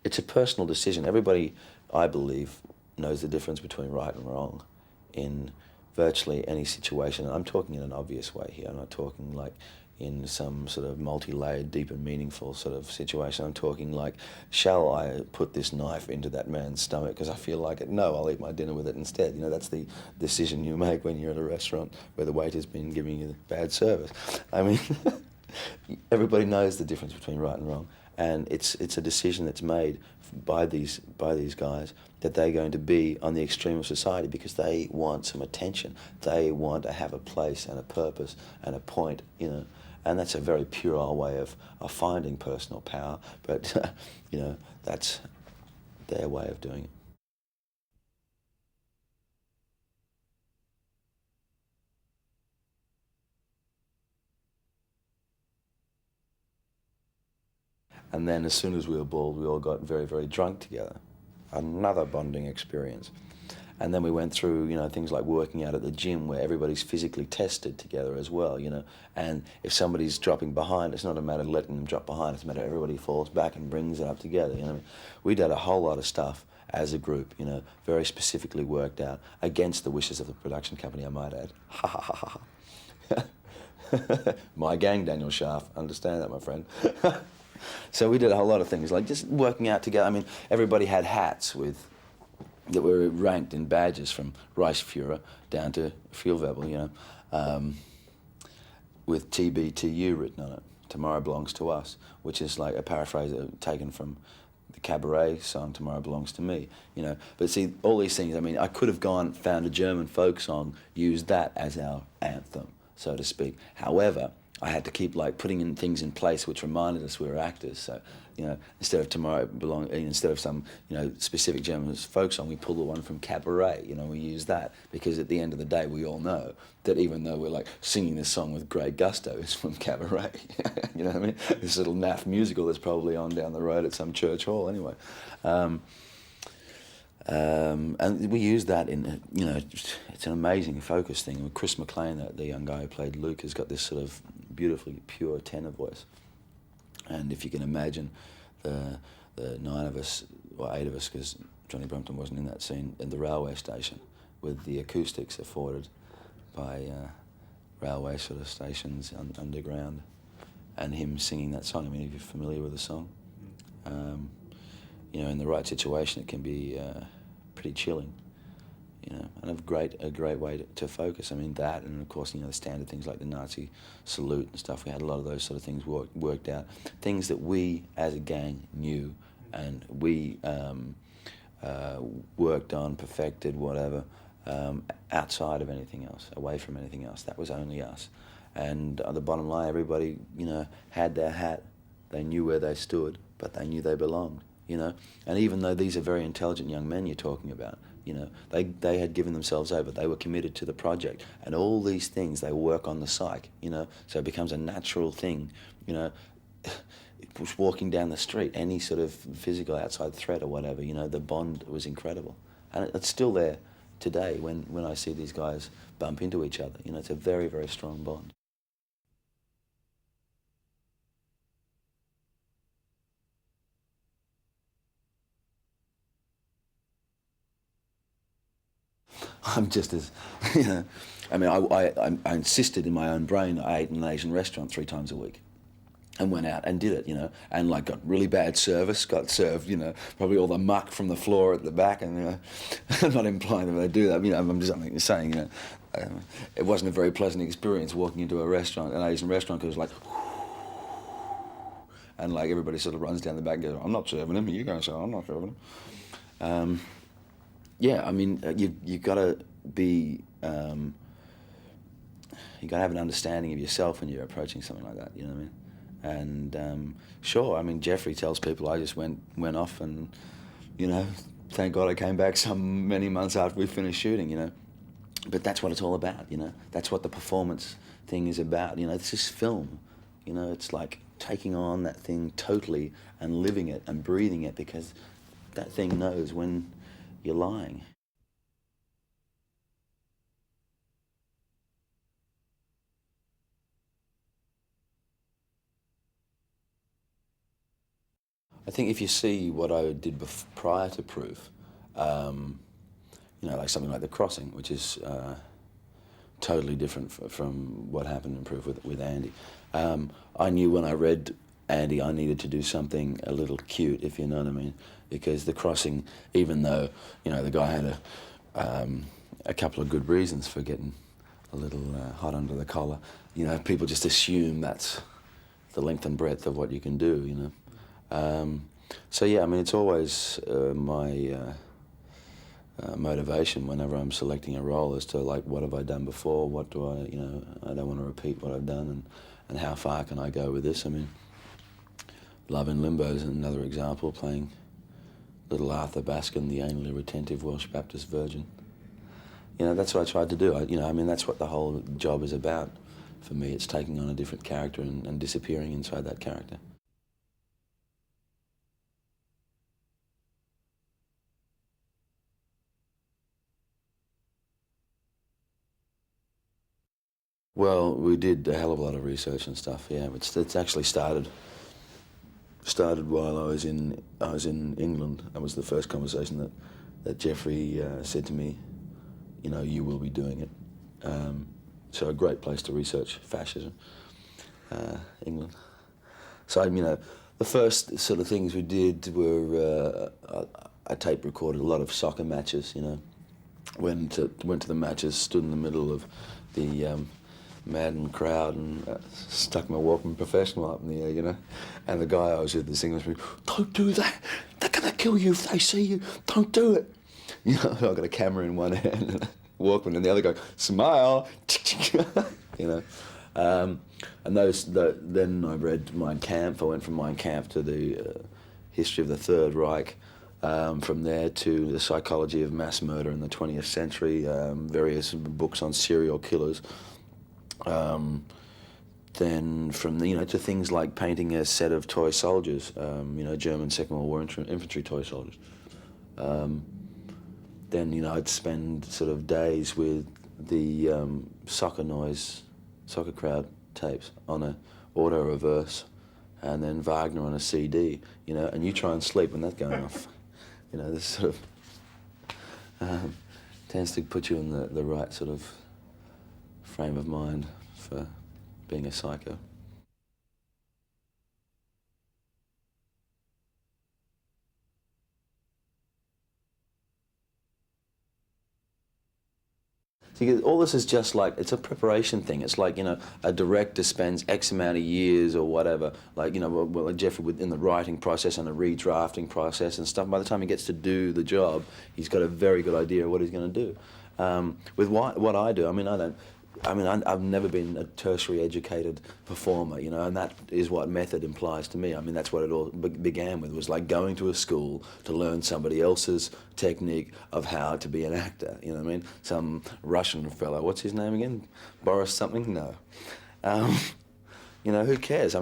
It's a personal decision. Everybody, I believe, knows the difference between right and wrong in virtually any situation. And I'm talking in an obvious way here. I'm not talking like in some sort of multi-layered, deep and meaningful sort of situation. I'm talking like, shall I put this knife into that man's stomach because I feel like it? No, I'll eat my dinner with it instead. You know, that's the decision you make when you're at a restaurant where the waiter's been giving you bad service. I mean, everybody knows the difference between right and wrong, and it's a decision that's made by these guys that they're going to be on the extreme of society because they want some attention. They want to have a place and a purpose and a point, you know, and that's a very puerile way of finding personal power. But you know, that's their way of doing it. And then as soon as we were bald, we all got very, very drunk together. Another bonding experience. And then we went through, you know, things like working out at the gym where everybody's physically tested together as well, you know. And if somebody's dropping behind, it's not a matter of letting them drop behind, it's a matter of everybody falls back and brings it up together, you know. We did a whole lot of stuff as a group, you know, very specifically worked out against the wishes of the production company, I might add. Ha ha ha ha. My gang, Daniel Schaff, understand that, my friend. So we did a whole lot of things, like just working out together. I mean, everybody had hats that were ranked in badges from Reichsfuhrer down to Vielwebel, you know, with TBTU written on it. Tomorrow Belongs to Us, which is like a paraphrase taken from the Cabaret song Tomorrow Belongs to Me, you know. But see, all these things, I mean, I could have gone, found a German folk song, used that as our anthem, so to speak. However, I had to keep like putting in things in place which reminded us we were actors. So, you know, instead of some, you know, specific German folk song, we pulled the one from Cabaret. You know, we used that because at the end of the day, we all know that even though we're like singing this song with great gusto, it's from Cabaret. You know what I mean? This little naff musical that's probably on down the road at some church hall. Anyway. And we use that in, you know, it's an amazing focus thing. Chris McLean, the young guy who played Luke, has got this sort of beautifully pure tenor voice. And if you can imagine the 9 of us, or 8 of us, because Johnny Brumpton wasn't in that scene, in the railway station, with the acoustics afforded by railway sort of stations underground, and him singing that song. I mean, if you're familiar with the song, you know, in the right situation, it can be pretty chilling, you know, and a great way to focus. I mean, that, and of course, you know, the standard things like the Nazi salute and stuff. We had a lot of those sort of things worked out, things that we as a gang knew, and we worked on, perfected, whatever, outside of anything else, away from anything else. That was only us. And the bottom line, everybody, you know, had their hat. They knew where they stood, but they knew they belonged, you know. And even though these are very intelligent young men you're talking about, you know, they had given themselves over. They were committed to the project. And all these things, they work on the psyche, you know. So it becomes a natural thing, you know. Walking down the street, any sort of physical outside threat or whatever, you know, the bond was incredible. And it's still there today when I see these guys bump into each other. You know, it's a very, very strong bond. I'm just as, you know, I mean, I insisted in my own brain. I ate in an Asian restaurant 3 times a week and went out and did it, you know, and like got really bad service, got served, you know, probably all the muck from the floor at the back, and, you know, I'm not implying that they do that, you know, I'm just saying, you know, it wasn't a very pleasant experience walking into a restaurant, an Asian restaurant, because it was like, and like everybody sort of runs down the back and goes, I'm not serving him, you go, so I'm not serving him. Yeah, I mean, you got to be, you got to have an understanding of yourself when you're approaching something like that, you know what I mean? And sure, I mean, Geoffrey tells people I just went off and, you know, thank God I came back some many months after we finished shooting, you know. But that's what it's all about, you know. That's what the performance thing is about, you know. It's just film, you know. It's like taking on that thing totally and living it and breathing it, because that thing knows when you're lying. I think if you see what I did prior to Proof, you know, like something like The Crossing, which is totally different from what happened in Proof with Andy. I knew when I read Andy I needed to do something a little cute, if you know what I mean, because The Crossing, even though, you know, the guy had a couple of good reasons for getting a little hot under the collar, you know, people just assume that's the length and breadth of what you can do, you know. So yeah, I mean, it's always my motivation whenever I'm selecting a role as to, like, what have I done before, what do I, you know, I don't want to repeat what I've done, and how far can I go with this. I mean, Love in Limbo is another example, playing little Arthur Baskin, the anally retentive Welsh Baptist virgin. You know, that's what I tried to do. I mean, that's what the whole job is about. For me, it's taking on a different character and disappearing inside that character. Well, we did a hell of a lot of research and stuff. Yeah, it's actually started while I was in England. That was the first conversation that Geoffrey said to me, you know, you will be doing it. So a great place to research fascism, England. So, you know, the first sort of things we did were I tape recorded a lot of soccer matches, you know. Went to the matches, stood in the middle of the maddened crowd and stuck my Walkman Professional up in the air, you know. And the guy I was with, this Englishman, don't do that. They're going to kill you if they see you. Don't do it. You know, I've got a camera in one hand and a Walkman in the other, going, smile, you know. And then I read Mein Kampf. I went from Mein Kampf to the history of the Third Reich. From there to the psychology of mass murder in the 20th century, various books on serial killers. Then from to things like painting a set of toy soldiers, German Second World War infantry toy soldiers. Then I'd spend sort of days with the soccer crowd tapes on a auto reverse, and then Wagner on a CD, and you try and sleep when that's going off. This sort of tends to put you in the right sort of frame of mind for being a psycho. See, all this is just like, it's a preparation thing. It's like, a director spends X amount of years or whatever, like, like Geoffrey in the writing process and the redrafting process and stuff. By the time he gets to do the job, he's got a very good idea of what he's going to do. With what I do, I've never been a tertiary educated performer, and that is what method implies to me. That's what it all began with, was like going to a school to learn somebody else's technique of how to be an actor, Some Russian fellow, what's his name again? Boris something? No. Who cares?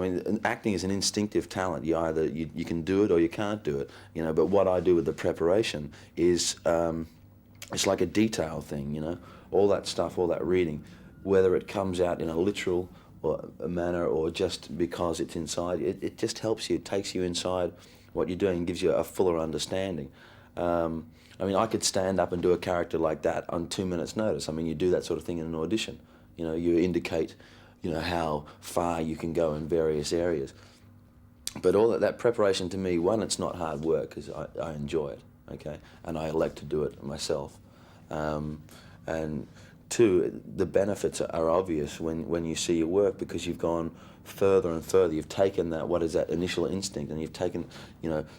Acting is an instinctive talent. You either, you can do it or you can't do it, but what I do with the preparation is, it's like a detail thing, all that stuff, all that reading, whether it comes out in a literal or a manner or just because it's inside, it just helps you, it takes you inside what you're doing and gives you a fuller understanding. I could stand up and do a character like that on 2 minutes' notice. You do that sort of thing in an audition. You indicate, how far you can go in various areas. But all that preparation, to me, one, it's not hard work because I enjoy it, okay? And I elect to do it myself. And two, the benefits are obvious when you see your work, because you've gone further and further. You've taken that initial instinct, and you've taken,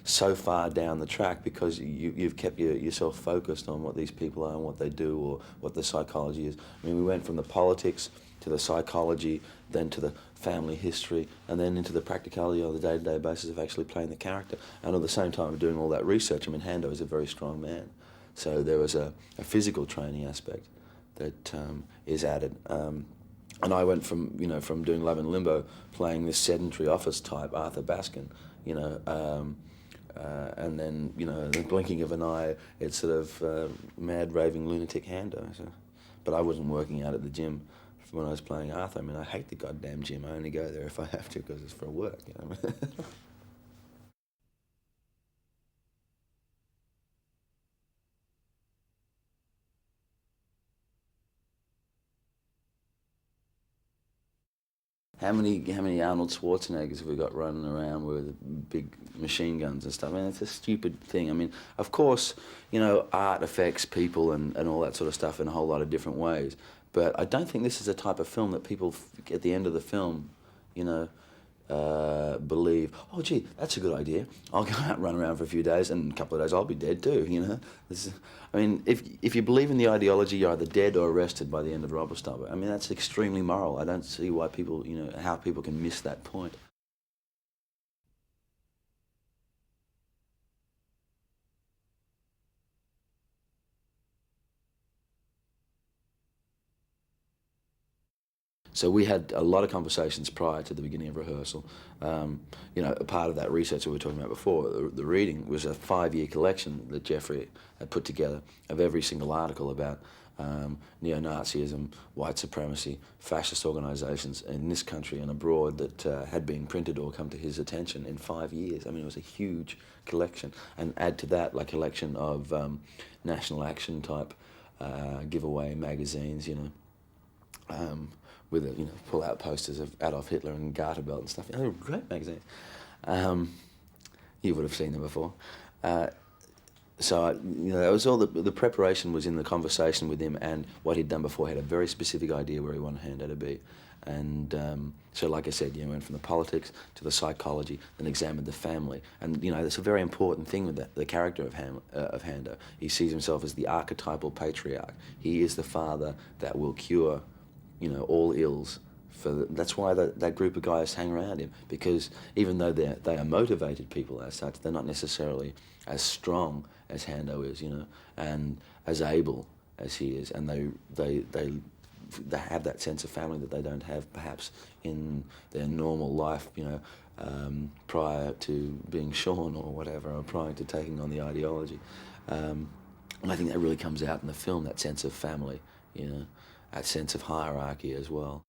so far down the track because you've kept yourself focused on what these people are and what they do or what the psychology is. We went from the politics to the psychology, then to the family history, and then into the practicality on the day-to-day basis of actually playing the character. And at the same time of doing all that research, Hando is a very strong man. So there was a physical training aspect that is added. And I went from doing Love in Limbo, playing this sedentary office type, Arthur Baskin, and then, the blinking of an eye, it's sort of mad, raving, lunatic Hando. So. But I wasn't working out at the gym when I was playing Arthur. I hate the goddamn gym. I only go there if I have to because it's for work, How many Arnold Schwarzeneggers have we got running around with big machine guns and stuff? I mean, it's a stupid thing. I mean, of course, art affects people and all that sort of stuff in a whole lot of different ways. But I don't think this is a type of film that people, at the end of the film, you know, believe, oh, gee, that's a good idea. I'll go out and run around for a few days, and in a couple of days I'll be dead too, I mean, if you believe in the ideology, you're either dead or arrested by the end of Romper Stomper. I mean, that's extremely moral. I don't see why people, how people can miss that point. So we had a lot of conversations prior to the beginning of rehearsal. A part of that research that we were talking about before, the reading, was a 5-year collection that Geoffrey had put together of every single article about neo-Nazism, white supremacy, fascist organisations in this country and abroad that had been printed or come to his attention in 5 years. I mean, it was a huge collection. And add to that, like, collection of national action type giveaway magazines, with pull-out posters of Adolf Hitler and Garter Belt and stuff. They were great magazines. You would have seen them before. So that was all. The preparation was in the conversation with him, and what he'd done before. He had a very specific idea where he wanted Hando to be, and so, like I said, went from the politics to the psychology, then examined the family, and that's a very important thing with the character of Hando. He sees himself as the archetypal patriarch. He is the father that will cure all ills. That's why that group of guys hang around him, because even though they are motivated people as such, they're not necessarily as strong as Hando is, and as able as he is, and they have that sense of family that they don't have perhaps in their normal life, prior to being shorn or whatever, or prior to taking on the ideology. And I think that really comes out in the film, that sense of family, that sense of hierarchy as well.